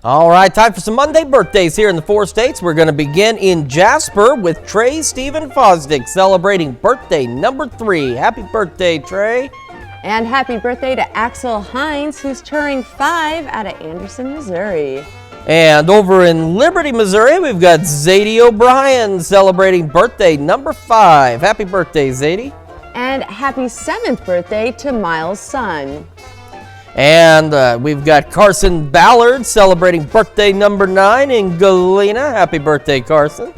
All right, time for some Monday birthdays here in the 4 states. We're going to begin in Jasper with Trey Stephen Fosdick celebrating birthday number 3. Happy birthday, Trey. And happy birthday to Axel Hines, who's turning 5 out of Anderson, Missouri. And over in Liberty, Missouri, we've got Zadie O'Brien celebrating birthday number 5. Happy birthday, Zadie. And happy 7th birthday to Miles' son. And we've got Carson Ballard celebrating birthday number 9 in Galena. Happy birthday, Carson.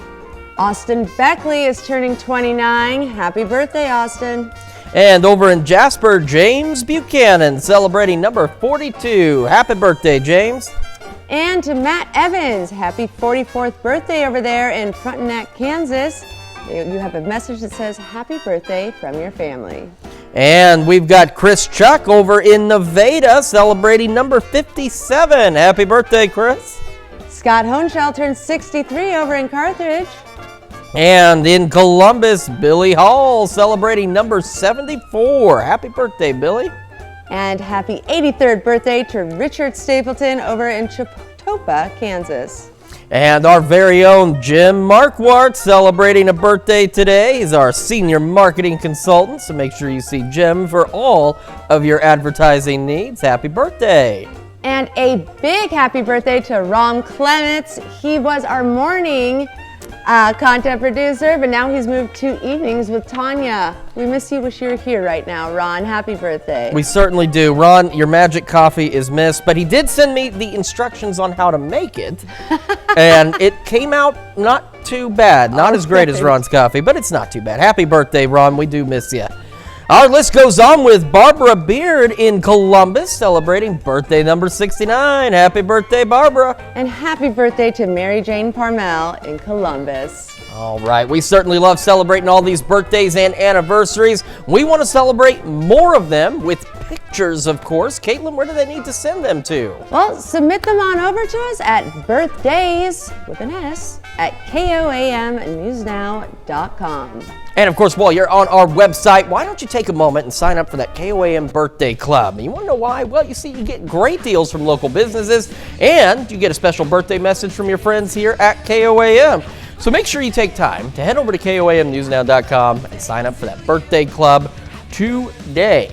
Austin Beckley is turning 29. Happy birthday, Austin. And over in Jasper, James Buchanan celebrating number 42. Happy birthday, James. And to Matt Evans, happy 44th birthday over there in Frontenac, Kansas. You have a message that says, happy birthday from your family. And we've got Chris Chuck over in Nevada celebrating number 57. Happy birthday, Chris. Scott Honshell turns 63 over in Carthage. And in Columbus, Billy Hall celebrating number 74. Happy birthday, Billy. And happy 83rd birthday to Richard Stapleton over in Chiptopa, Kansas. And our very own Jim Marquardt celebrating a birthday today. He's our senior marketing consultant, so make sure you see Jim for all of your advertising needs. Happy birthday. And a big happy birthday to Ron Clements. He was our morning content producer, but now he's moved to evenings with Tanya. We miss you, wish you were here right now, Ron. Happy birthday. We certainly do. Ron, your magic coffee is missed, but he did send me the instructions on how to make it, and it came out not too bad. Not as great as Ron's coffee, but it's not too bad. Happy birthday, Ron. We do miss you. Our list goes on with Barbara Beard in Columbus celebrating birthday number 69. Happy birthday, Barbara. And happy birthday to Mary Jane Parmel in Columbus. All right, we certainly love celebrating all these birthdays and anniversaries. We want to celebrate more of them with pictures, of course. Caitlin, where do they need to send them to? Well, submit them on over to us at birthdays, with an S, at KOAMnewsnow.com. And of course, while you're on our website, why don't you take a moment and sign up for that KOAM Birthday Club? You want to know why? Well, you see, you get great deals from local businesses, and you get a special birthday message from your friends here at KOAM. So make sure you take time to head over to KOAMnewsnow.com and sign up for that birthday club today.